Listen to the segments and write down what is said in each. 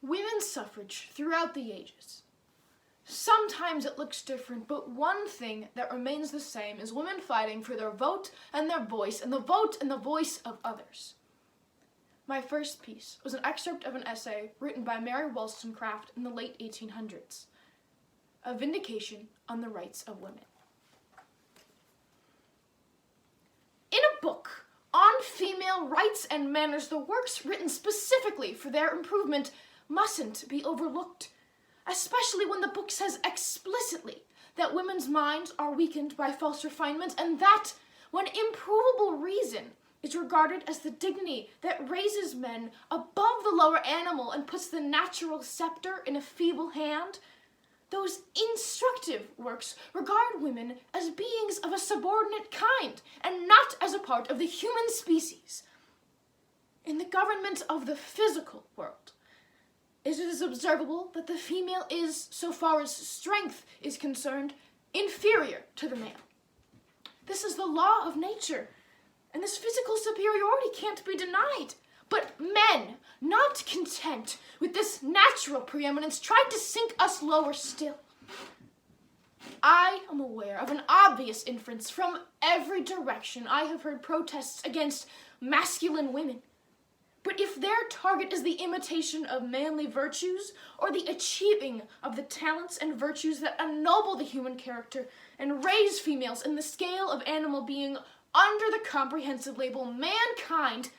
Women's suffrage throughout the ages. Sometimes it looks different, but one thing that remains the same is women fighting for their vote and their voice, and the vote and the voice of others. My first piece was an excerpt of an essay written by Mary Wollstonecraft in the late 1800s, A Vindication on the Rights of Women. In a book on female rights and manners, the works written specifically for their improvement mustn't be overlooked, especially when the book says explicitly that women's minds are weakened by false refinement, and that when improvable reason is regarded as the dignity that raises men above the lower animal and puts the natural scepter in a feeble hand, those instructive works regard women as beings of a subordinate kind and not as a part of the human species. In the government of the physical world, it is observable that the female is, so far as strength is concerned, inferior to the male. This is the law of nature, and this physical superiority can't be denied. But men, not content with this natural preeminence, tried to sink us lower still. I am aware of an obvious inference from every direction. I have heard protests against masculine women. But if their target is the imitation of manly virtues, or the achieving of the talents and virtues that ennoble the human character and raise females in the scale of animal being under the comprehensive label mankind,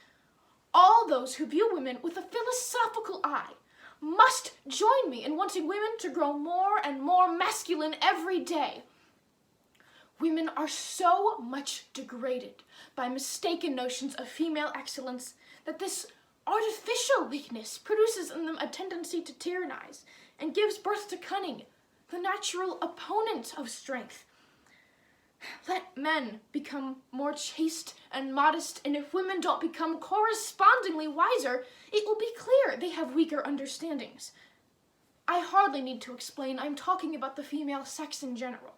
all those who view women with a philosophical eye must join me in wanting women to grow more and more masculine every day. Women are so much degraded by mistaken notions of female excellence that this artificial weakness produces in them a tendency to tyrannize and gives birth to cunning, the natural opponent of strength. Let men become more chaste and modest, and if women don't become correspondingly wiser, it will be clear they have weaker understandings. I hardly need to explain I'm talking about the female sex in general.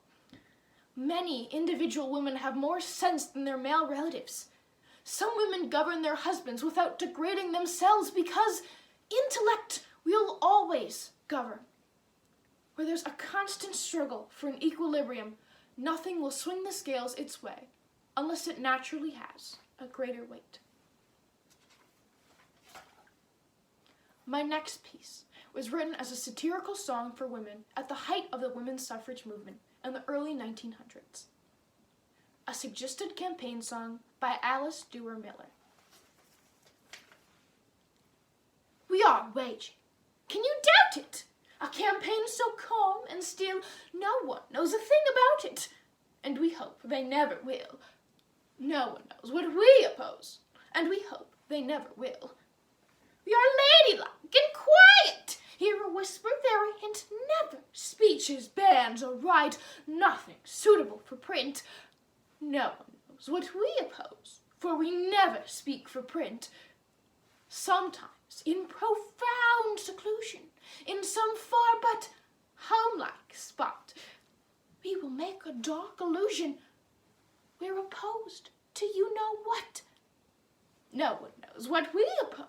Many individual women have more sense than their male relatives. Some women govern their husbands without degrading themselves because intellect will always govern. Where there's a constant struggle for an equilibrium, nothing will swing the scales its way unless it naturally has a greater weight. My next piece was written as a satirical song for women at the height of the women's suffrage movement in the early 1900s. A suggested campaign song by Alice Duer Miller. We are waging, can you doubt it? A campaign so calm and still, no one knows a thing about it. And we hope they never will. No one knows what we oppose, and we hope they never will. We are ladylike and quiet. Here a whisper, there a hint, never speeches, bans, or write, nothing suitable for print. No one knows what we oppose, for we never speak for print. Sometimes in profound seclusion, in some far but homelike spot, we will make a dark illusion. We're opposed to you know what. No one knows what we oppose,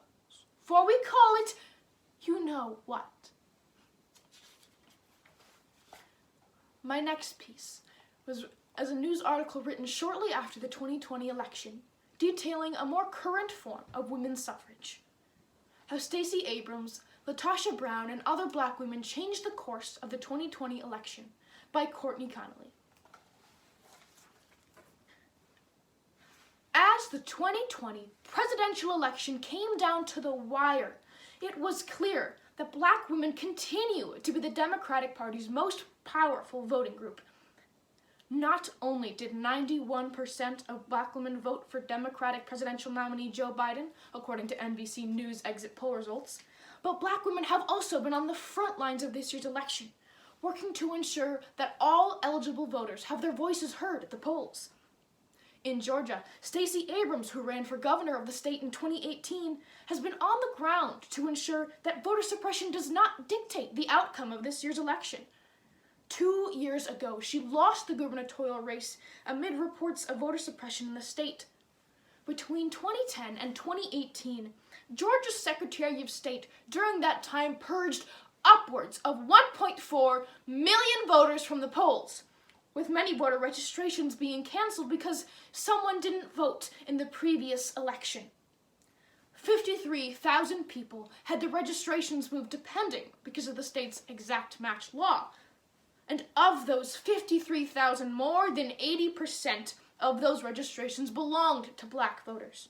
for we call it you know what. My next piece was as a news article written shortly after the 2020 election, detailing a more current form of women's suffrage. How Stacey Abrams, Latasha Brown, and other black women changed the course of the 2020 election, by Courtney Connolly. As the 2020 presidential election came down to the wire, it was clear that black women continue to be the Democratic Party's most powerful voting group. Not only did 91% of black women vote for Democratic presidential nominee Joe Biden, according to NBC News exit poll results, but black women have also been on the front lines of this year's election, working to ensure that all eligible voters have their voices heard at the polls. In Georgia, Stacey Abrams, who ran for governor of the state in 2018, has been on the ground to ensure that voter suppression does not dictate the outcome of this year's election. 2 years ago, she lost the gubernatorial race amid reports of voter suppression in the state. Between 2010 and 2018, Georgia's Secretary of State during that time purged upwards of 1.4 million voters from the polls, with many voter registrations being canceled because someone didn't vote in the previous election. 53,000 people had their registrations moved to pending because of the state's exact match law. And of those 53,000, more than 80% of those registrations belonged to black voters.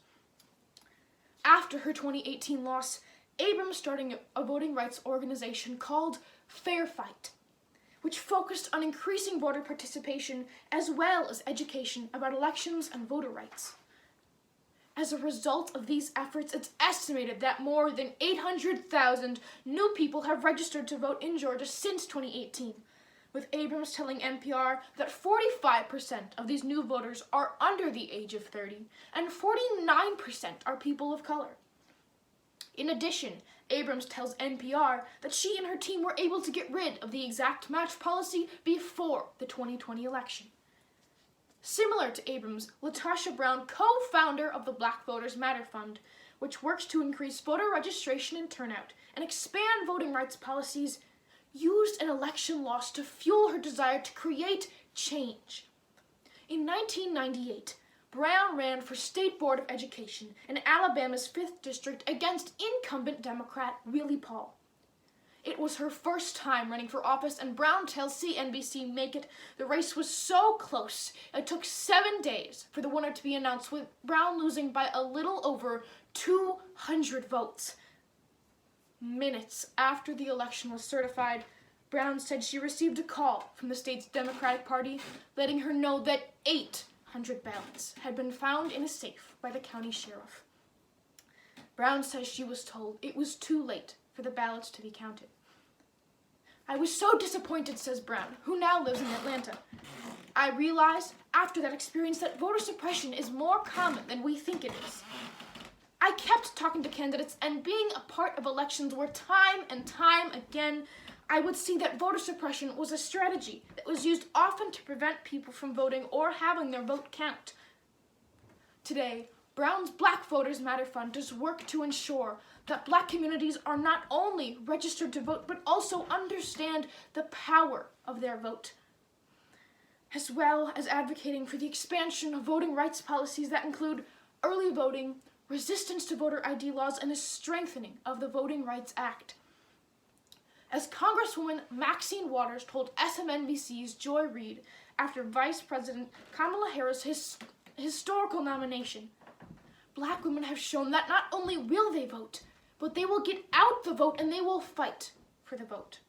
After her 2018 loss, Abrams started a voting rights organization called Fair Fight, which focused on increasing voter participation as well as education about elections and voter rights. As a result of these efforts, it's estimated that more than 800,000 new people have registered to vote in Georgia since 2018, with Abrams telling NPR that 45% of these new voters are under the age of 30, and 49% are people of color. In addition, Abrams tells NPR that she and her team were able to get rid of the exact match policy before the 2020 election. Similar to Abrams, LaTosha Brown, co-founder of the Black Voters Matter Fund, which works to increase voter registration and turnout and expand voting rights policies, used an election loss to fuel her desire to create change. In 1998, Brown ran for State Board of Education in Alabama's 5th District against incumbent Democrat Willie Paul. It was her first time running for office, and Brown tells CNBC Make It the race was so close it took 7 days for the winner to be announced, with Brown losing by a little over 200 votes. Minutes after the election was certified, Brown said she received a call from the state's Democratic Party letting her know that 800 ballots had been found in a safe by the county sheriff. Brown says she was told it was too late for the ballots to be counted. "I was so disappointed," says Brown, who now lives in Atlanta. "I realized after that experience that voter suppression is more common than we think it is. I kept talking to candidates and being a part of elections where time and time again I would see that voter suppression was a strategy that was used often to prevent people from voting or having their vote count." Today, Brown's Black Voters Matter Fund does work to ensure that black communities are not only registered to vote, but also understand the power of their vote, as well as advocating for the expansion of voting rights policies that include early voting, resistance to voter ID laws, and a strengthening of the Voting Rights Act. As Congresswoman Maxine Waters told SMNBC's Joy Reid after Vice President Kamala Harris' historical nomination, black women have shown that not only will they vote, but they will get out the vote and they will fight for the vote.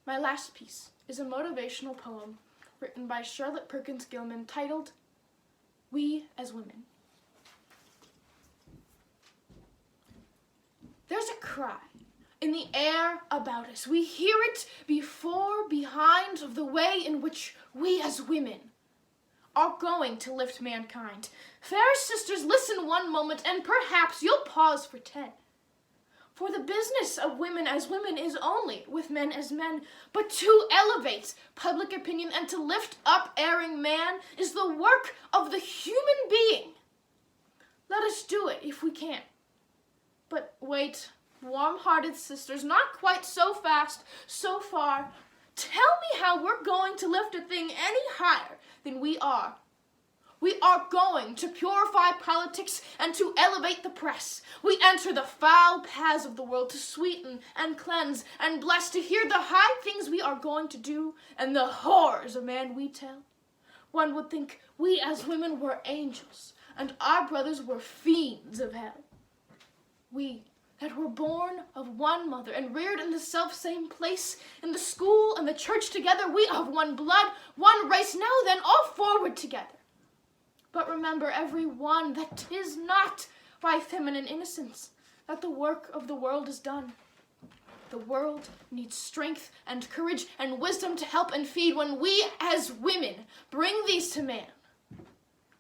My last piece is a motivational poem written by Charlotte Perkins Gilman titled "We as Women." There's a cry in the air about us. We hear it before, behind, of the way in which we as women are going to lift mankind. Fair sisters, listen one moment, and perhaps you'll pause for 10. For the business of women as women is only with men as men, but to elevate public opinion and to lift up erring man is the work of the human being. Let us do it if we can. But wait, warm-hearted sisters, not quite so fast, so far. Tell me how we're going to lift a thing any higher than we are. We are going to purify politics and to elevate the press. We enter the foul paths of the world to sweeten and cleanse and bless, to hear the high things we are going to do and the horrors of man we tell. One would think we as women were angels and our brothers were fiends of hell. We that were born of one mother and reared in the self-same place, in the school and the church together, we of one blood, one race, now then, all forward together. But remember, every one, that 'tis not by feminine innocence that the work of the world is done. The world needs strength and courage and wisdom to help and feed. When we as women bring these to man,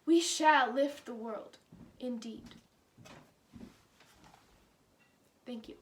we shall lift the world indeed. Thank you.